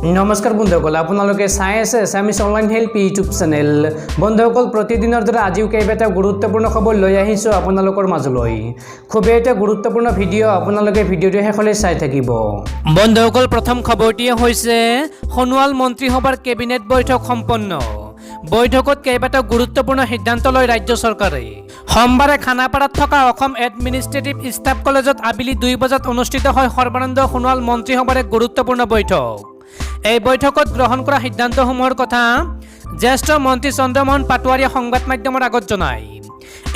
নমস্কাৰ বন্ধুসকল, আপোনালোকে চাই আছে এছামিছ অনলাইন হেল্প ইউটিউব চেনেল। বন্ধুসকল, প্ৰতিদিনৰ দৰে আজিও কেইবাটাও গুৰুত্বপূৰ্ণ খবৰ লৈ আহিছোঁ আপোনালোকৰ মাজলৈ। খুবেই এটা গুৰুত্বপূৰ্ণ ভিডিঅ', আপোনালোকে ভিডিঅ'টো শেষলৈ চাই থাকিব। বন্ধুসকল, প্ৰথম খবৰটিয়ে হৈছে সোণোৱাল মন্ত্ৰীসভাৰ কেবিনেট বৈঠক সম্পন্ন। বৈঠকত কেইবাটাও গুৰুত্বপূৰ্ণ সিদ্ধান্ত লয় ৰাজ্য চৰকাৰে। সোমবাৰে খানাপাৰাত থকা অসম এডমিনিষ্ট্ৰেটিভ ষ্টাফ কলেজত আবেলি 2 বজাত অনুষ্ঠিত হয় সৰ্বানন্দ সোণোৱাল মন্ত্ৰীসভাৰ এক গুৰুত্বপূৰ্ণ বৈঠক। এই বৈঠকত গ্ৰহণ কৰা সিদ্ধান্তসমূহৰ কথা জ্যেষ্ঠ মন্ত্ৰী চন্দ্ৰমোহন পাটোৱাৰীয়ে সংবাদ মাধ্যমৰ আগত জনায়।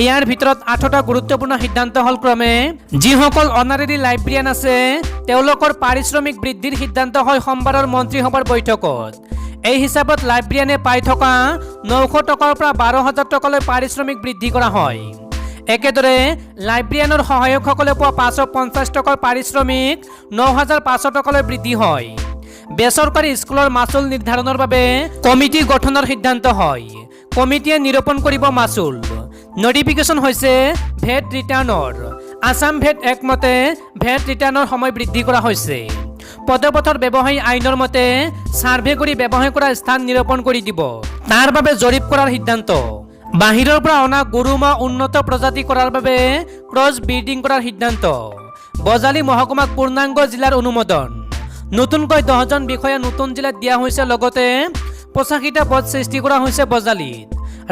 ইয়াৰ ভিতৰত 8টা গুৰুত্বপূৰ্ণ সিদ্ধান্ত হ'ল ক্ৰমে যিসকল অনাৰেৰী লাইব্ৰেৰিয়ান আছে তেওঁলোকৰ পাৰিশ্ৰমিক বৃদ্ধিৰ সিদ্ধান্ত হয় সোমবাৰৰ মন্ত্ৰীসভাৰ বৈঠকত। এই হিচাপত লাইব্ৰেৰিয়ানে পাই থকা 900 টকাৰ পৰা 12,000 টকালৈ পাৰিশ্ৰমিক বৃদ্ধি কৰা হয়। একেদৰে লাইব্ৰেৰিয়ানৰ সহায়কসকলে পোৱা 550 টকাৰ পাৰিশ্ৰমিক 9,500 টকালৈ বৃদ্ধি হয়। বেচৰকাৰী স্কুলৰ মাচুল নিৰ্ধাৰণৰ বাবে কমিটি গঠনৰ সিদ্ধান্ত হয়। কমিটিয়ে নিৰূপণ কৰিব মাচুল। নটিফিকেশ্যন হৈছে ভেট ৰিটাৰ্ণৰ। আছাম ভেট একমতে ভেট ৰিটাৰ্ণৰ সময় বৃদ্ধি কৰা হৈছে। পদপথৰ ব্যৱসায়ী আইনৰ মতে ছাৰ্ভে কৰি ব্যৱসায় কৰা স্থান নিৰূপণ কৰি দিব, তাৰ বাবে জৰীপ কৰাৰ সিদ্ধান্ত। বাহিৰৰ পৰা অনা গৰু ম'হ উন্নত প্ৰজাতি কৰাৰ বাবে ক্ৰছ ব্ৰিডিং কৰাৰ সিদ্ধান্ত। বজালী মহকুমাক পূৰ্ণাংগ জিলাৰ অনুমোদন। নতুনকৈ 10জন বিষয়া নতুন জিলাত দিয়া হৈছে, লগতে 85টা পদ সৃষ্টি কৰা হৈছে বজালীত।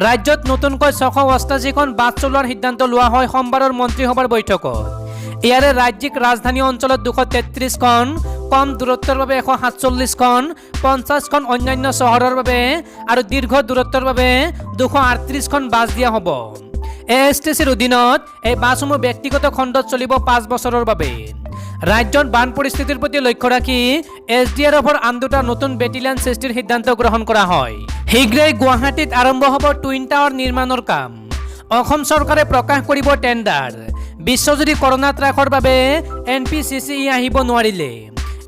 ৰাজ্যত নতুনকৈ 688খন বাছ চলোৱাৰ সিদ্ধান্ত লোৱা হয় সোমবাৰৰ মন্ত্ৰীসভাৰ বৈঠকত। ইয়াৰে ৰাজ্যিক ৰাজধানী অঞ্চলত 233খন, কম দূৰত্বৰ বাবে 147খন, 50খন অন্যান্য চহৰৰ বাবে আৰু দীৰ্ঘ দূৰত্বৰ বাবে 238খন বাছ দিয়া হ'ব। এএছটিচিৰ অধীনত এই বাছসমূহ ব্যক্তিগত খণ্ডত চলিব 5 বছৰৰ বাবে। ৰাজ্যত বান পৰিস্থিতিৰ প্ৰতি লক্ষ্য ৰাখি SDRFৰ আন 2টা নতুন বেটেলিয়ান সৃষ্টিৰ সিদ্ধান্ত গ্ৰহণ কৰা হয়। শীঘ্ৰেই গুৱাহাটীত আৰম্ভ হ'ব টুইন টাৱাৰ নিৰ্মাণৰ কাম। অসম চৰকাৰে প্ৰকাশ কৰিব টেণ্ডাৰ। বিশ্বজুৰি কৰোনা ত্ৰাসৰ বাবে NPCCE আহিব নোৱাৰিলে।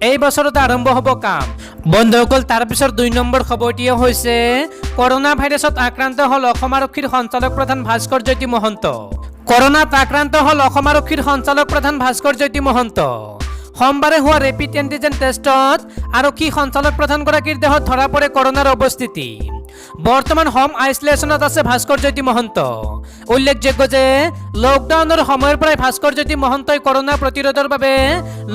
এই বছৰতে আৰম্ভ হ'ব কাম। বন্ধুসকল, তাৰপিছত 2 নম্বৰ খবৰটিয়ে হৈছে কৰোনা ভাইৰাছত আক্ৰান্ত হ'ল অসম আৰক্ষীৰ সঞ্চালক প্ৰধান ভাস্কৰ জ্যোতি মহন্ত। কৰোনাত আক্ৰান্ত হ'ল অসম আৰক্ষীৰ সঞ্চালক প্ৰধান ভাস্কৰ জ্যোতি মহন্ত। সোমবাৰে হোৱা ৰেপিড এণ্টিজেন টেষ্টত আৰক্ষী সঞ্চালক প্ৰধানগৰাকীৰ দেহত ধৰা পৰে কৰোনাৰ অৱস্থিতি। বৰ্তমান হোম আইচলেশ্যনত আছে ভাস্কৰ জ্যোতি মহন্ত। উল্লেখযোগ্য যে লকডাউনৰ সময়ৰ পৰাই ভাস্কৰ জ্যোতি মহন্তই কৰোনা প্ৰতিৰোধৰ বাবে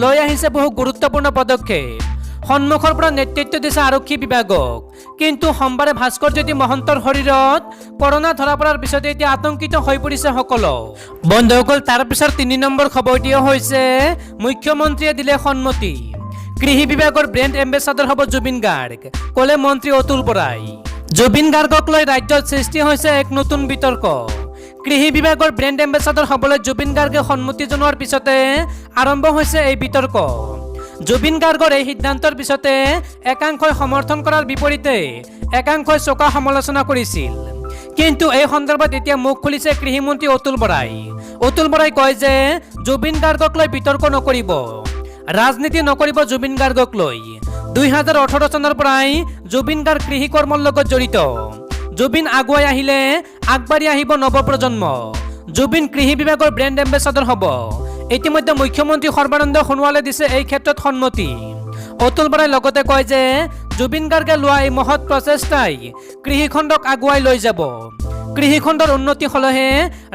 লৈ আহিছে বহু গুৰুত্বপূৰ্ণ পদক্ষেপ। সন্মুখৰ পৰা নেতৃত্ব দিছে আৰক্ষী বিভাগক। কিন্তু সোমবাৰে ভাস্কৰ জ্যোতি মহন্তৰ শৰীৰত কৰোনা ধৰা পৰাৰ পিছতে এতিয়া আতংকিত হৈ পৰিছে সকলো। বন্ধুসকল, তাৰপিছত 3 নম্বৰ খবৰটিও হৈছে মুখ্যমন্ত্ৰীয়ে দিলে সন্মতি। কৃষি বিভাগৰ ব্ৰেণ্ড এম্বেচাডৰ হ'ব জুবিন গাৰ্গ, ক'লে মন্ত্ৰী অতুল বৰাই। জুবিন গাৰ্গক লৈ ৰাজ্যত সৃষ্টি হৈছে এক নতুন বিতৰ্ক। কৃষি বিভাগৰ ব্ৰেণ্ড এম্বেচাডৰ হ'বলৈ জুবিন গাৰ্গে সন্মতি জনোৱাৰ পিছতে আৰম্ভ হৈছে এই বিতৰ্ক। জুবিন গাৰ্গৰ এই সিদ্ধান্তৰ পিছতে একাংশই সমৰ্থন কৰাৰ বিপৰীতে একাংশই চোকা সমালোচনা কৰিছিল। কিন্তু এই সন্দৰ্ভত এতিয়া মুখ খুলিছে কৃষিমন্ত্ৰী অতুল বৰাই। অতুল বৰাই কয় যে জুবিন গাৰ্গক লৈ বিতৰ্ক নকৰিব, ৰাজনীতি নকৰিব জুবিন গাৰ্গক লৈ। 2018 চনৰ পৰাই জুবিন গাৰ্গ কৃষি কৰ্মৰ লগত জড়িত। জুবিন আগুৱাই আহিলে আগবাঢ়ি আহিব নৱপ্ৰজন্ম। জুবিন কৃষি বিভাগৰ ব্ৰেণ্ড এম্বেচাডৰ হ'ব। ইতিমধ্যে মুখ্যমন্ত্ৰী সৰ্বানন্দ সোণোৱালে দিছে এই ক্ষেত্ৰত সন্মতি। অতুল বৰাই লগতে কয় যে জুবিন গাৰ্গে লোৱা এই মহৎ প্ৰচেষ্টাই কৃষিখণ্ডক আগুৱাই লৈ যাব। কৃষিখণ্ডৰ উন্নতি হ'লেহে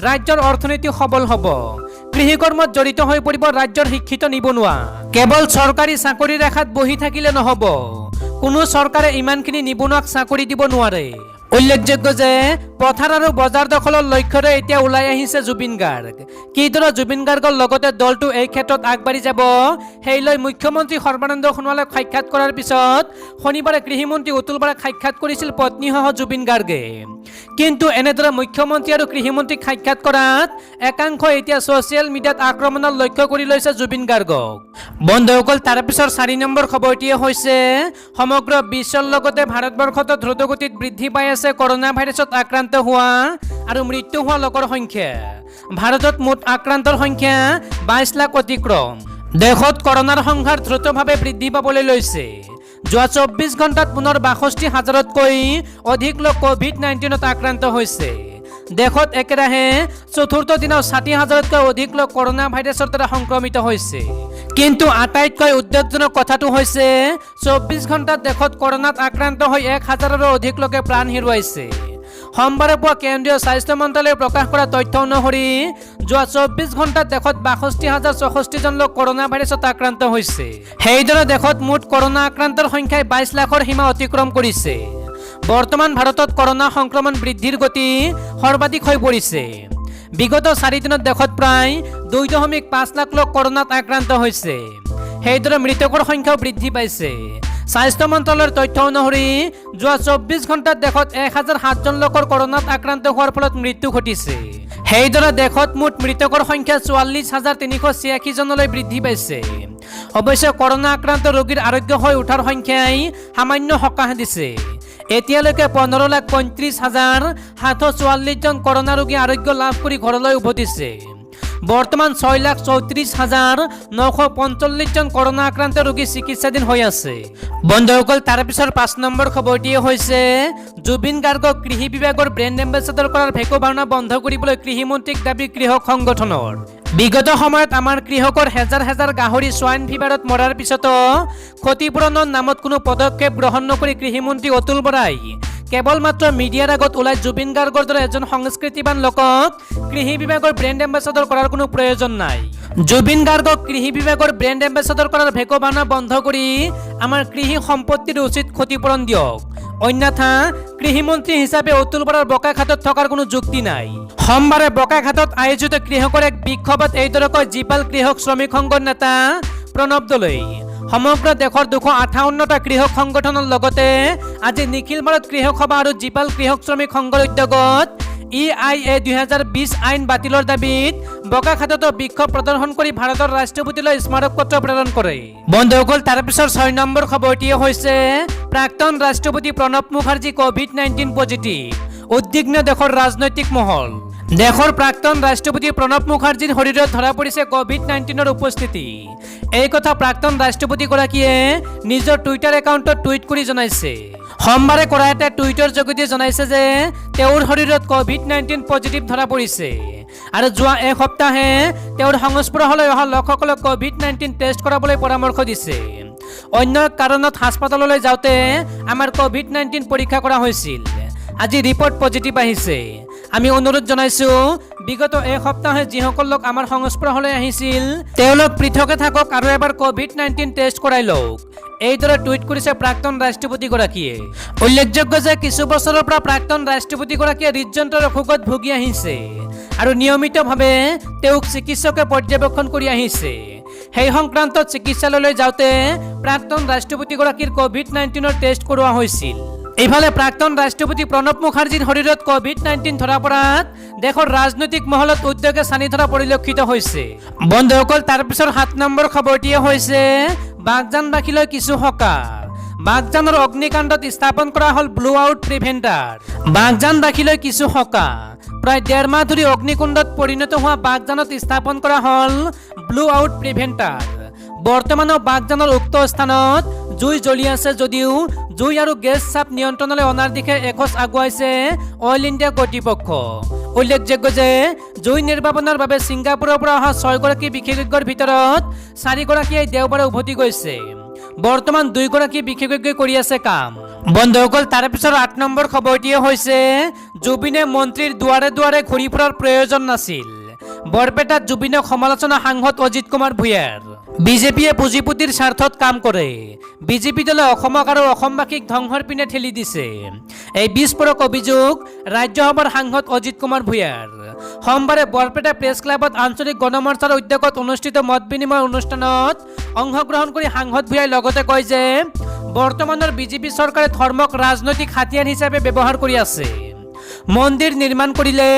ৰাজ্যৰ অৰ্থনীতি সবল হ'ব। কৃষি কৰ্মত জড়িত হৈ পৰিব ৰাজ্যৰ শিক্ষিত নিবনুৱা। কেৱল চৰকাৰী চাকৰিৰ আশাত বহি থাকিলে নহ'ব। কোনো চৰকাৰে ইমানখিনি নিবনুৱাক চাকৰি দিব নোৱাৰে। উল্লেখযোগ্য যে পথাৰ আৰু বজাৰ দখলৰ লক্ষ্যৰে এতিয়া ওলাই আহিছে জুবিন গাৰ্গ। কিদৰে জুবিন গাৰ্গৰ লগতে দলটো এই ক্ষেত্ৰত আগবাঢ়ি যাব সেই লৈ মুখ্যমন্ত্ৰী সৰ্বানন্দ সোণোৱালক সাক্ষাৎ কৰাৰ পিছত শনিবাৰে কৃষিমন্ত্ৰী অতুল বৰাক সাক্ষাৎ কৰিছিল পত্নীসহ জুবিন গাৰ্গে। কিন্তু এনেদৰে মুখ্যমন্ত্ৰী আৰু কৃষিমন্ত্ৰীক সাক্ষাৎ কৰাত একাংশই এতিয়া ছ'চিয়েল মিডিয়াত আক্ৰমণৰ লক্ষ্য কৰি লৈছে জুবিন গাৰ্গক। বন্ধুসকল, তাৰপিছত 4 নম্বৰ খবৰটিয়ে হৈছে সমগ্ৰ বিশ্বৰ লগতে ভাৰতবৰ্ষতো দ্ৰুতগতিত বৃদ্ধি পাই আছে কৰোনা ভাইৰাছত আক্ৰান্ত হোৱা আৰু মৃত্যু হোৱা লোকৰ সংখ্যা। ভাৰতত মুঠ আক্ৰান্তৰ সংখ্যা 22 লাখ অতিক্ৰম। দেশত কৰোনাৰ সংখ্যাৰ দ্ৰুতভাৱে বৃদ্ধি পাবলৈ লৈছে। যোৱা 24 ঘণ্টাত পুনৰ 62,000তকৈ অধিক লোক COVID-19ত আক্ৰান্ত হৈছে। দেশত একেৰাহে চতুৰ্থ দিনাও 60,000তকৈ অধিক লোক কৰোনা ভাইৰাছৰ দ্বাৰা সংক্ৰমিত হৈছে। কিন্তু আটাইতকৈ উদ্বেগজনক কথাটো হৈছে 24 ঘণ্টাত দেশত কৰোনাত আক্ৰান্ত হৈ 1000ৰো অধিক লোকে প্ৰাণ হেৰুৱাইছে। সোমবাৰে পুৱা কেন্দ্ৰীয় স্বাস্থ্য মন্ত্ৰালয়ে প্ৰকাশ কৰা তথ্য অনুসৰি যোৱা 24 ঘণ্টাত দেশত ৬২,০৬৪ জন লোক কৰোনা ভাইৰাছত আক্ৰান্ত হৈছে। সেইদৰে দেশত মুঠ কৰোনা আক্ৰান্তৰ সংখ্যাই 22 লাখৰ সীমা অতিক্ৰম কৰিছে। বৰ্তমান ভাৰতত কৰোনা সংক্ৰমণ বৃদ্ধিৰ গতি সৰ্বাধিক হৈ পৰিছে। বিগত 4 দিনত দেশত প্ৰায় 2.5 লাখ লোক কৰোনাত আক্ৰান্ত হৈছে। সেইদৰে মৃতকৰ সংখ্যাও বৃদ্ধি পাইছে। স্বাস্থ্য মন্ত্ৰালয়ৰ তথ্য অনুসৰি যোৱা 24 ঘণ্টাত দেশত 1007 জন লোকৰ কৰোনাত আক্ৰান্ত হোৱাৰ ফলত মৃত্যু ঘটিছে। সেইদৰে দেশত মুঠ মৃতকৰ সংখ্যা 44,386 জনলৈ বৃদ্ধি পাইছে। অৱশ্যে কৰোনা আক্ৰান্ত ৰোগীৰ আৰোগ্য হৈ উঠাৰ সংখ্যাই সামান্য সকাহ দিছে। এতিয়ালৈকে 15,35,744 জন কৰোনা ৰোগী আৰোগ্য লাভ কৰি ঘৰলৈ উভতিছে। বৰ্তমান 6,34,945 জন কৰোনা আক্ৰান্ত ৰোগী চিকিৎসাধীন হৈ আছে। বন্ধুসকল, তাৰ পিছৰ 5 নম্বৰ খবৰটিয়ে হৈছে জুবিন গাৰ্গক কৃষি বিভাগৰ ব্ৰেণ্ড এম্বেচাডৰ কৰাৰ ভেকু ভাওনা বন্ধ কৰিবলৈ কৃষিমন্ত্ৰীক দাবী কৃষক সংগঠনৰ। বিগত সময়ত আমাৰ কৃষকৰ হেজাৰ হেজাৰ গাহৰি সোৱাইন ফিভাৰত মৰাৰ পিছতো ক্ষতিপূৰণৰ নামত কোনো পদক্ষেপ গ্ৰহণ নকৰি কৃষিমন্ত্ৰী অতুল বৰাই কেৱল মাত্ৰ মিডিয়াৰ আগত ওলাই জুবিন গাৰ্গৰ দৰে এজন সংস্কৃতিবান লোকক কৃষি বিভাগৰ ব্ৰেণ্ড এম্বেচাডৰ কৰাৰ কোনো প্ৰয়োজন নাই। জুবিন গাৰ্গক কৃষি বিভাগৰ ব্ৰেণ্ড এম্বেচাডৰ কৰাৰ ভেকু ভাওনা বন্ধ কৰি আমাৰ কৃষি সম্পত্তিৰ উচিত ক্ষতিপূৰণ দিয়ক, অন্যথা কৃষিমন্ত্ৰী হিচাপে অতুল বৰাৰ বোকাখাতত থকাৰ কোনো যুক্তি নাই। সোমবাৰে বোকাখাতত আয়োজিত কৃষকৰ এক বিক্ষোভত এইদৰে কয় জীপাল কৃষক শ্ৰমিক সংঘৰ নেতা প্ৰণৱ দলৈ। সমগ্ৰ দেশৰ 258টা কৃষক সংগঠনৰ লগতে আজি নিখিল ভাৰত কৃষক সভা আৰু জীপাল কৃষক শ্ৰমিক সংঘৰ উদ্যোগত EIA 2020 আইন বাতিলৰ দাবীত বোকাখাতত বিক্ষোভ প্ৰদৰ্শন কৰি ভাৰতৰ ৰাষ্ট্ৰপতিলৈ স্মাৰক পত্ৰ প্ৰেৰণ কৰে। বন্ধুসকল, তাৰ পিছৰ 6 নম্বৰ খবৰটিয়ে হৈছে প্ৰাক্তন ৰাষ্ট্ৰপতি প্ৰণৱ মুখাৰ্জী COVID-19 পজিটিভ। উদ্বিগ্ন দেশৰ ৰাজনৈতিক মহল। দেশৰ প্ৰাক্তন ৰাষ্ট্ৰপতি প্ৰণৱ মুখাৰ্জীৰ শৰীৰত ধৰা পৰিছে COVID-19ৰ উপস্থিতি। এই কথা প্ৰাক্তন ৰাষ্ট্ৰপতিগৰাকীয়ে নিজৰ টুইটাৰ একাউণ্টত টুইট কৰি জনাইছে। সোমবাৰে কৰা এটা টুইটৰ যোগেদি জনাইছে যে তেওঁৰ শৰীৰত COVID-19 পজিটিভ ধৰা পৰিছে আৰু যোৱা এসপ্তাহে তেওঁৰ সংস্পৰ্শলৈ অহা লোকসকলক COVID-19 টেষ্ট কৰাবলৈ পৰামৰ্শ দিছে। অন্য কাৰণত হাস্পতাললৈ যাওঁতে আমাৰ COVID-19 পৰীক্ষা কৰা হৈছিল। আজি ৰিপৰ্ট পজিটিভ আহিছে। আমি অনুৰোধ জনাইছো বিগত এসপ্তাহে যিসকল লোক আমাৰ সংস্পৰ্শলৈ আহিছিল তেওঁলোক পৃথকে থাকক আৰু এবাৰ COVID-19 টেষ্ট কৰাই লওক। এইদৰে টুইট কৰিছে প্ৰাক্তন ৰাষ্ট্ৰপতিগৰাকীয়ে। উল্লেখযোগ্য যে কিছু বছৰৰ পৰা প্ৰাক্তন ৰাষ্ট্ৰপতিগৰাকীয়ে হৃদযন্ত্ৰৰ অসুখত ভুগি আহিছে আৰু নিয়মিতভাৱে তেওঁক চিকিৎসকে পৰ্যবেক্ষণ কৰি আহিছে। সেই সংক্ৰান্তত চিকিৎসালয়লৈ যাওঁতে প্ৰাক্তন ৰাষ্ট্ৰপতিগৰাকীৰ COVID-19ৰ টেষ্ট কৰোৱা হৈছিল। এইফালে প্ৰাক্তন ৰাষ্ট্ৰপতি প্ৰণৱ মুখাৰ্জীৰ শৰীৰত COVID-19 ধৰা পৰাত দেশৰ ৰাজনৈতিক মহলত উদ্যোগে চানি ধৰা পৰিলক্ষিত হৈছে। বন্ধুসকল, তাৰ পিছৰ 7 নম্বৰ খবৰটিয়ে হৈছে বাগজানবাসীলৈ কিছু সকাহ। বাগজানৰ অগ্নিকাণ্ডত স্থাপন কৰা হ'ল ব্লু আউট প্ৰিভেণ্টাৰ। বাগজানবাসীলৈ কিছু সকাহ। প্ৰায় 1.5 মাহ ধৰি অগ্নিকুণ্ডত পৰিণত হোৱা বাগজানত স্থাপন কৰা হ'ল ব্লু আউট প্ৰিভেণ্টাৰ। বৰ্তমানো বাগজানৰ উক্ত স্থানত জুই জ্বলি আছে যদিও জুই আৰু গেছ চাপ নিয়ন্ত্ৰণলৈ অনাৰ দিশে এখোজ আগুৱাইছে অইল ইণ্ডিয়া কৰ্তৃপক্ষ। উল্লেখযোগ্য যে জুই নিৰ্বাপনৰ বাবে ছিংগাপুৰৰ পৰা অহা 6 গৰাকী বিশেষজ্ঞৰ ভিতৰত 4 গৰাকীয়ে দেওবাৰে উভতি গৈছে। বৰ্তমান 2 গৰাকী বিশেষজ্ঞই কৰি আছে কাম। বন্ধুসকল, তাৰ পিছৰ 8 নম্বৰ খবৰটিয়ে হৈছে জুবিনে মন্ত্ৰীৰ দুৱাৰে দুৱাৰে ঘূৰি ফুৰাৰ প্ৰয়োজন নাছিল। বৰপেটাত জুবিনক সমালোচনা সাংসদ অজিত কুমাৰ ভূঞাৰ। বিজেপিয়ে পুঁজিপুতিৰ স্বাৰ্থত কাম কৰে। বিজেপি দলে অসমক আৰু অসমবাসীক ধ্বংসৰ পিনে ঠেলি দিছে। এই বিস্ফোৰক অভিযোগ ৰাজ্যসভাৰ সাংসদ অজিত কুমাৰ ভূঞাৰ। সোমবাৰে বৰপেটা প্ৰেছ ক্লাবত আঞ্চলিক গণমৰ্চাৰ উদ্যোগত অনুষ্ঠিত মত বিনিময় অনুষ্ঠানত অংশগ্ৰহণ কৰি সাংসদ ভূঞাই লগতে কয় যে বৰ্তমানৰ বিজেপি চৰকাৰে ধৰ্মক ৰাজনৈতিক হাতিয়াৰ হিচাপে ব্যৱহাৰ কৰি আছে। মন্দিৰ নিৰ্মাণ কৰিলে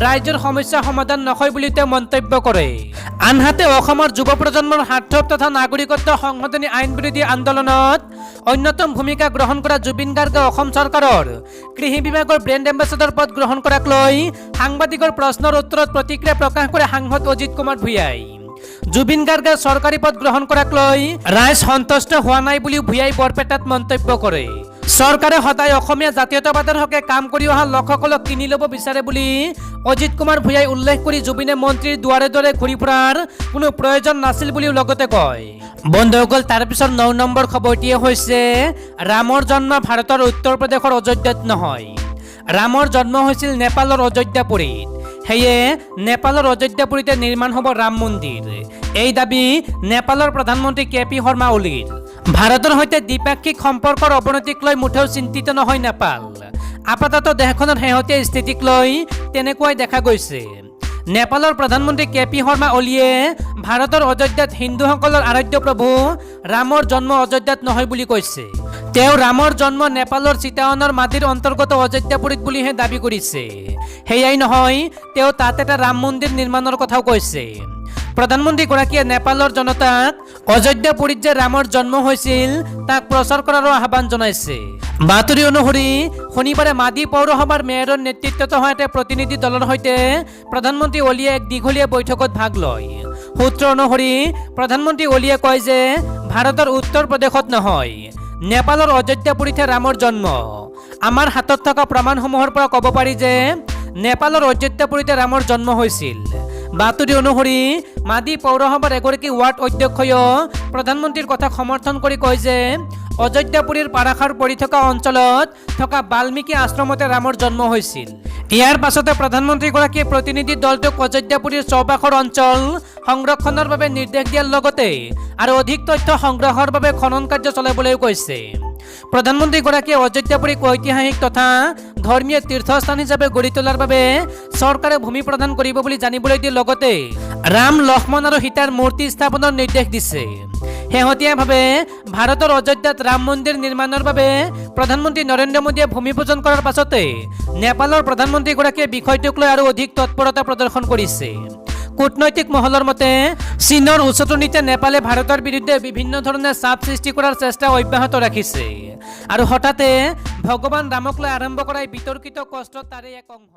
ৰাজ্যৰ সমস্যা সমাধান নহয় বুলি তেওঁ মন্তব্য কৰে। আনহাতে অসমৰ যুৱ প্ৰজন্মৰ স্বাৰ্থ তথা নাগৰিকত্ব সংশোধনী আইন বিৰোধী আন্দোলনত অন্যতম ভূমিকা গ্ৰহণ কৰা জুবিন গাৰ্গে অসম চৰকাৰৰ কৃষি বিভাগৰ ব্ৰেণ্ড এম্বেচাডৰ পদ গ্ৰহণ কৰাক লৈ সাংবাদিকৰ প্ৰশ্নৰ উত্তৰত প্ৰতিক্ৰিয়া প্ৰকাশ কৰে সাংসদ অজিত কুমাৰ ভূঞাই। জুবিন গাৰ্গে চৰকাৰী পদ গ্ৰহণ কৰাক লৈ ৰাইজ সন্তুষ্ট হোৱা নাই বুলিও ভূঞাই বৰপেটাত মন্তব্য কৰে। চৰকাৰে সদায় অসমীয়া জাতীয়তাবাদৰ হকে কাম কৰি অহা লোকসকলক কিনি ল'ব বিচাৰে বুলি অজিত কুমাৰ ভূঞাই উল্লেখ কৰি জুবিনে মন্ত্ৰীৰ দুৱাৰে দুৱাৰে ঘূৰি ফুৰাৰ কোনো প্ৰয়োজন নাছিল বুলিও লগতে কয়। বন্ধুসকল, তাৰপিছত 9 নম্বৰ খবৰটিয়ে হৈছে ৰামৰ জন্ম ভাৰতৰ উত্তৰ প্ৰদেশৰ অযোধ্যাত নহয়। ৰামৰ জন্ম হৈছিল নেপালৰ অযোধ্যাপুৰীত। সেয়ে নেপালৰ অযোধ্যাপুৰীতে নিৰ্মাণ হ'ব ৰাম মন্দিৰ। এই দাবী নেপালৰ প্ৰধানমন্ত্ৰী KP শৰ্মা ওলিৰ। ভাৰতৰ সৈতে দ্বিপাক্ষিক সম্পৰ্কৰ অৱনতিক লৈ মুঠেও চিন্তিত নহয় নেপাল। আপাতত দেশখনৰ শেহতীয়া স্থিতিক লৈ তেনেকুৱাই দেখা গৈছে। নেপালৰ প্ৰধানমন্ত্ৰী KP শৰ্মা ওলিয়ে ভাৰতৰ অযোধ্যাত হিন্দুসকলৰ আৰাধ্য প্ৰভু ৰামৰ জন্ম অযোধ্যাত নহয় বুলি কৈছে। তেওঁ ৰামৰ জন্ম নেপালৰ চিটাৱনৰ মাটিৰ অন্তৰ্গত অযোধ্যাপুৰীত বুলিহে দাবী কৰিছে। সেয়াই নহয়, তেওঁ তাত এটা ৰাম মন্দিৰ নিৰ্মাণৰ কথাও কৈছে। প্ৰধানমন্ত্ৰীগৰাকীয়ে নেপালৰ জনতাক অযোধ্যাপুৰীত যে ৰামৰ জন্ম হৈছিল তাক প্ৰচাৰ কৰাৰো আহ্বান জনাইছে। বাতৰি অনুসৰি শনিবাৰে মাডি পৌৰসভাৰ মেয়ৰৰ নেতৃত্বত হোৱা এটা প্ৰতিনিধি দলৰ সৈতে প্ৰধানমন্ত্ৰী ওলিয়ে এক দীঘলীয়া বৈঠকত ভাগ লয়। সূত্ৰ অনুসৰি প্ৰধানমন্ত্ৰী ওলিয়ে কয় যে ভাৰতৰ উত্তৰ প্ৰদেশত নহয়, নেপালৰ অযোধ্যাপুৰীতহে ৰামৰ জন্ম। আমাৰ হাতত থকা প্ৰমাণসমূহৰ পৰা ক'ব পাৰি যে নেপালৰ অযোধ্যাপুৰীতে ৰামৰ জন্ম হৈছিল। বাতৰি অনুসৰি মাডি পৌৰসভাৰ এগৰাকী ৱাৰ্ড অধ্যক্ষয়ো প্ৰধানমন্ত্ৰীৰ কথাক সমৰ্থন কৰি কয় যে অযোধ্যাপুৰীৰ পাৰাখাৰ পৰি থকা অঞ্চলত থকা বাল্মীকি আশ্ৰমতে ৰামৰ জন্ম হৈছিল। ইয়াৰ পাছতে প্ৰধানমন্ত্ৰীগৰাকীয়ে প্ৰতিনিধি দলটোক অযোধ্যাপুৰীৰ চৌপাশৰ অঞ্চল সংৰক্ষণৰ বাবে নিৰ্দেশ দিয়াৰ লগতে আৰু অধিক তথ্য সংগ্ৰহৰ বাবে খনন কাৰ্য চলাবলৈও কৈছে। প্ৰধানমন্ত্ৰীগৰাকীয়ে অযোধ্যাপুৰীক ঐতিহাসিক তথা ধৰ্মীয় তীৰ্থস্থান হিচাপে গঢ়ি তোলাৰ বাবে চৰকাৰে ভূমি প্ৰদান কৰিব বুলি জানিবলৈ দিয়ে। লগতে ৰাম, লক্ষ্মণ আৰু সীতাৰ মূৰ্তি স্থাপনৰ নিৰ্দেশ দিছে। শেহতীয়াভাৱে ভাৰতৰ অযোধ্যাত ৰাম মন্দিৰ নিৰ্মাণৰ বাবে প্ৰধানমন্ত্ৰী নৰেন্দ্ৰ মোদীয়ে ভূমি পূজন কৰাৰ পাছতে নেপালৰ প্ৰধানমন্ত্ৰীগৰাকীয়ে বিষয়টোক লৈ আৰু অধিক তৎপৰতা প্ৰদৰ্শন কৰিছে। কূটনৈতিক মহলৰ মতে চীনৰ উচতনিতে নেপালে ভাৰতৰ বিৰুদ্ধে বিভিন্ন ধৰণে চাপ সৃষ্টি কৰাৰ চেষ্টা অব্যাহত ৰাখিছে। আৰু হঠাতে ভগৱান ৰামক লৈ আৰম্ভ কৰা বিতৰ্কিত কষ্ট তাৰে এক অংশ।